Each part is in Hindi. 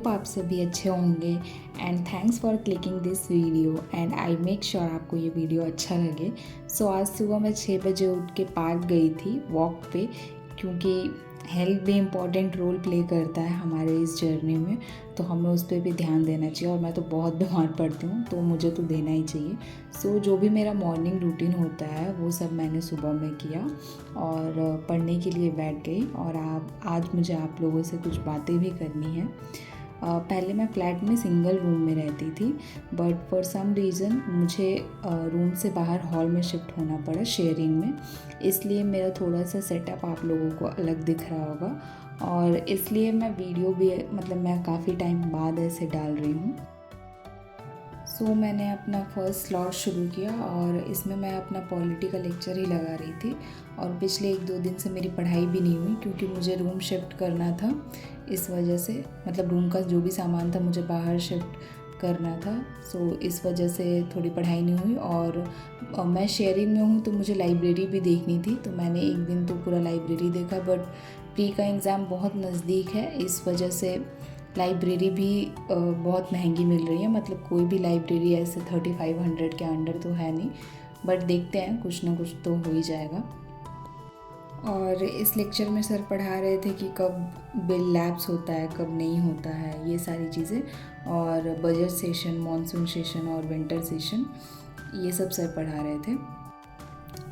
होप आप सभी अच्छे होंगे and thanks for clicking this video and I make sure आपको ये वीडियो अच्छा लगे। सो आज सुबह मैं 6 बजे उठ के पार्क गई थी वॉक पे, क्योंकि हेल्थ भी इम्पॉर्टेंट रोल प्ले करता है हमारे इस जर्नी में, तो हमें उस पर भी ध्यान देना चाहिए। और मैं तो बहुत बीमार पड़ती हूँ तो मुझे तो देना ही चाहिए। सो जो भी मेरा मॉर्निंग रूटीन होता है वो सब मैंने सुबह में किया और पढ़ने के लिए बैठ गई। और आज मुझे आप लोगों से कुछ बातें भी करनी है। पहले मैं फ़्लैट में सिंगल रूम में रहती थी, बट फॉर सम रीज़न मुझे रूम से बाहर हॉल में शिफ्ट होना पड़ा शेयरिंग में। इसलिए मेरा थोड़ा सा सेटअप आप लोगों को अलग दिख रहा होगा और इसलिए मैं वीडियो भी मैं काफ़ी टाइम बाद ऐसे डाल रही हूँ। सो मैंने अपना फर्स्ट स्लॉट शुरू किया और इसमें मैं अपना पॉलिटी का लेक्चर ही लगा रही थी। और पिछले 1-2 दिन से मेरी पढ़ाई भी नहीं हुई, क्योंकि मुझे रूम शिफ्ट करना था। इस वजह से रूम का जो भी सामान था मुझे बाहर शिफ्ट करना था। सो इस वजह से थोड़ी पढ़ाई नहीं हुई। और मैं शेयरिंग में हूँ तो मुझे लाइब्रेरी भी देखनी थी, तो मैंने एक दिन तो पूरा लाइब्रेरी देखा। बट प्री का एग्ज़ाम बहुत नज़दीक है, इस वजह से लाइब्रेरी भी बहुत महंगी मिल रही है। कोई भी लाइब्रेरी ऐसे 3500 के अंडर तो है नहीं, बट देखते हैं कुछ ना कुछ तो हो ही जाएगा। और इस लेक्चर में सर पढ़ा रहे थे कि कब बिल लैप्स होता है, कब नहीं होता है, ये सारी चीज़ें। और बजट सेशन, मॉनसून सेशन और विंटर सेशन, ये सब सर पढ़ा रहे थे।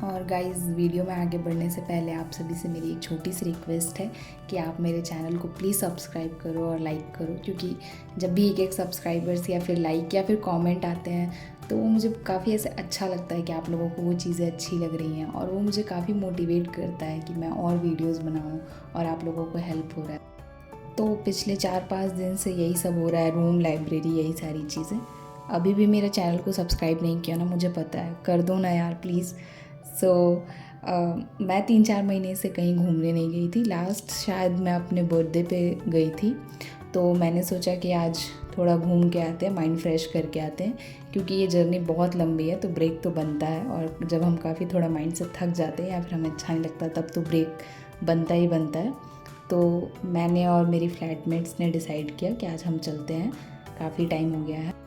और गाइज़, वीडियो में आगे बढ़ने से पहले आप सभी से मेरी एक छोटी सी रिक्वेस्ट है कि आप मेरे चैनल को प्लीज़ सब्सक्राइब करो और लाइक करो, क्योंकि जब भी एक सब्सक्राइबर्स या फिर लाइक या फिर कमेंट आते हैं तो वो मुझे काफ़ी ऐसे अच्छा लगता है कि आप लोगों को वो चीज़ें अच्छी लग रही हैं, और वो मुझे काफ़ी मोटिवेट करता है कि मैं और वीडियोज़ बनाऊँ और आप लोगों को हेल्प हो रहा है। तो पिछले 4-5 दिन से यही सब हो रहा है, रूम, लाइब्रेरी, यही सारी चीज़ें। अभी भी मेरे चैनल को सब्सक्राइब नहीं किया ना, मुझे पता है, कर दो ना यार प्लीज़। मैं 3-4 महीने से कहीं घूमने नहीं गई थी। लास्ट शायद मैं अपने बर्थडे पे गई थी, तो मैंने सोचा कि आज थोड़ा घूम के आते हैं, माइंड फ्रेश करके आते हैं, क्योंकि ये जर्नी बहुत लंबी है तो ब्रेक तो बनता है। और जब हम काफ़ी थोड़ा माइंड से थक जाते हैं या फिर हमें अच्छा नहीं लगता, तब तो ब्रेक बनता ही बनता है। तो मैंने और मेरी फ्लैटमेट्स ने डिसाइड किया कि आज हम चलते हैं, काफ़ी टाइम हो गया है।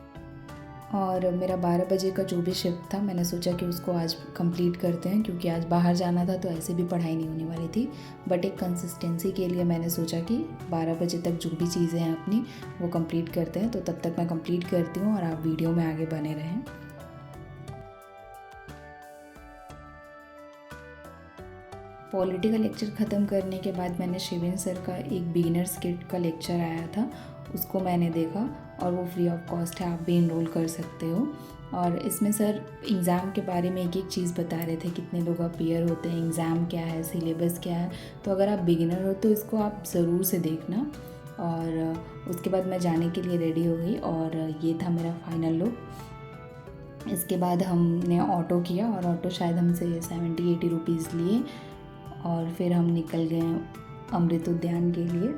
और मेरा 12 बजे का जो भी शिफ्ट था, मैंने सोचा कि उसको आज कंप्लीट करते हैं, क्योंकि आज बाहर जाना था तो ऐसे भी पढ़ाई नहीं होने वाली थी। बट एक कंसिस्टेंसी के लिए मैंने सोचा कि 12 बजे तक जो भी चीज़ें हैं अपनी वो कंप्लीट करते हैं। तो तब तक मैं कंप्लीट करती हूँ और आप वीडियो में आगे बने रहें। पॉलिटी का लेक्चर ख़त्म करने के बाद मैंने शिवेन सर का एक बिगिनर्स किट का लेक्चर आया था, उसको मैंने देखा और वो फ्री ऑफ कॉस्ट है, आप भी इनरोल कर सकते हो। और इसमें सर एग्ज़ाम के बारे में एक चीज़ बता रहे थे, कितने लोग अपीयर होते हैं, एग्ज़ाम क्या है, सिलेबस क्या है। तो अगर आप बिगिनर हो तो इसको आप ज़रूर से देखना। और उसके बाद मैं जाने के लिए रेडी हो गई और ये था मेरा फाइनल लुक। इसके बाद हमने ऑटो किया और ऑटो शायद हमसे 70-80 रुपीज़ लिए और फिर हम निकल गए अमृत उद्यान के लिए।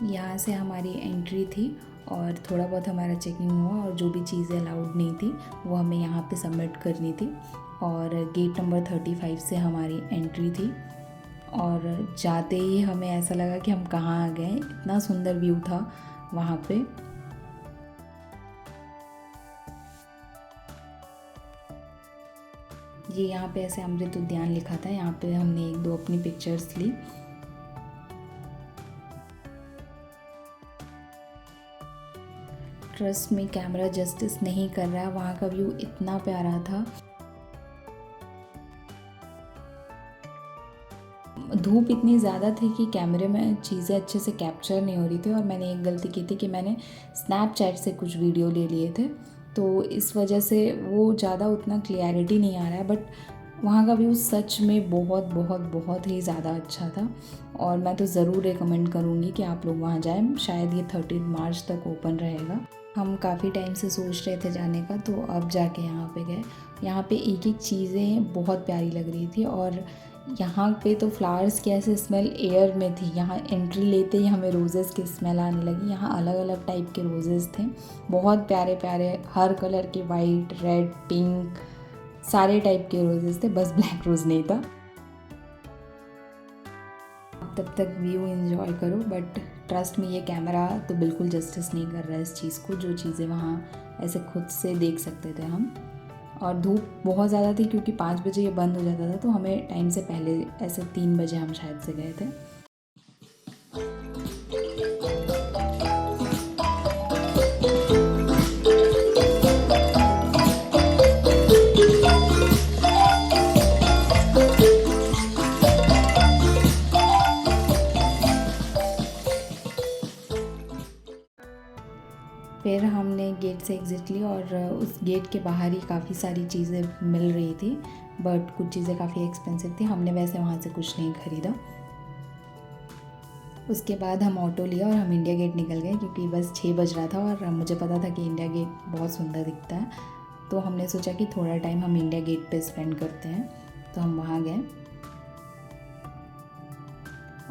यहाँ से हमारी एंट्री थी और थोड़ा बहुत हमारा चेकिंग हुआ, और जो भी चीज़ें अलाउड नहीं थी वो हमें यहाँ पे सबमिट करनी थी। और गेट नंबर 35 से हमारी एंट्री थी। और जाते ही हमें ऐसा लगा कि हम कहाँ आ गए, इतना सुंदर व्यू था वहाँ पे। ये यहाँ पे ऐसे अमृत उद्यान लिखा था, यहाँ पे हमने 1-2 अपनी पिक्चर्स ली। ट्रस्ट में कैमरा जस्टिस नहीं कर रहा है, वहाँ का व्यू इतना प्यारा था। धूप इतनी ज़्यादा थी कि कैमरे में चीज़ें अच्छे से कैप्चर नहीं हो रही थी, और मैंने एक गलती की थी कि मैंने स्नैपचैट से कुछ वीडियो ले लिए थे, तो इस वजह से वो ज़्यादा उतना क्लियरिटी नहीं आ रहा है। बट वहाँ का व्यू सच में बहुत बहुत बहुत ही ज़्यादा अच्छा था, और मैं तो ज़रूर रिकमेंड करूँगी कि आप लोग वहाँ जाएं। शायद ये 13 मार्च तक ओपन रहेगा। हम काफ़ी टाइम से सोच रहे थे जाने का, तो अब जाके यहाँ पे गए। यहाँ पे एक एक चीज़ें बहुत प्यारी लग रही थी, और यहाँ पे तो फ्लावर्स की ऐसे स्मेल एयर में थी। यहाँ एंट्री लेते ही हमें रोज़ेज़ की स्मेल आने लगी। यहाँ अलग अलग टाइप के रोज़ेज़ थे, बहुत प्यारे प्यारे, हर कलर के, वाइट, रेड, पिंक, सारे टाइप के रोज़ेज़ थे, बस ब्लैक रोज़ नहीं था। तब तक व्यू एंजॉय करो। बट ट्रस्ट में ये कैमरा तो बिल्कुल जस्टिस नहीं कर रहा है इस चीज़ को, जो चीज़ें वहाँ ऐसे खुद से देख सकते थे हम। और धूप बहुत ज़्यादा थी क्योंकि 5 बजे ये बंद हो जाता था, तो हमें टाइम से पहले ऐसे 3 बजे हम शायद से गए थे। फिर हमने गेट से एग्ज़िट ली और उस गेट के बाहर ही काफ़ी सारी चीज़ें मिल रही थी, बट कुछ चीज़ें काफ़ी एक्सपेंसिव थी। हमने वैसे वहाँ से कुछ नहीं ख़रीदा। उसके बाद हम ऑटो लिया और हम इंडिया गेट निकल गए क्योंकि बस 6 बज रहा था और मुझे पता था कि इंडिया गेट बहुत सुंदर दिखता है। तो हमने सोचा कि थोड़ा टाइम हम इंडिया गेट पे स्पेंड करते हैं, तो हम वहाँ गए।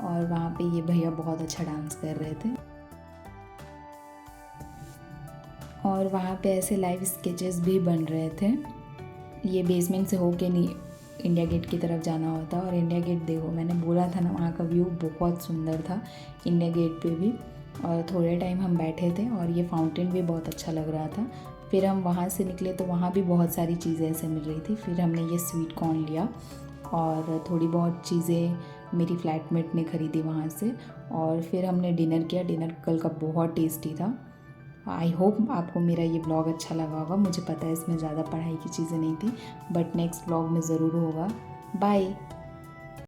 और वहाँ पे ये भैया बहुत अच्छा डांस कर रहे थे और वहाँ पे ऐसे लाइव स्केचेस भी बन रहे थे। ये बेसमेंट से होके नहीं इंडिया गेट की तरफ जाना होता। और इंडिया गेट देखो, मैंने बोला था ना, वहाँ का व्यू बहुत सुंदर था इंडिया गेट पे भी। और थोड़े टाइम हम बैठे थे और ये फाउंटेन भी बहुत अच्छा लग रहा था। फिर हम वहाँ से निकले तो वहाँ भी बहुत सारी चीज़ें ऐसे मिल रही थी। फिर हमने ये स्वीट कॉर्न लिया और थोड़ी बहुत चीज़ें मेरी फ्लैटमेट ने ख़रीदी वहाँ से। और फिर हमने डिनर किया। डिनर कल का बहुत टेस्टी था। आई होप आपको मेरा ये ब्लॉग अच्छा लगा होगा। मुझे पता है इसमें ज़्यादा पढ़ाई की चीज़ें नहीं थी, बट नेक्स्ट ब्लॉग में ज़रूर होगा। बाय।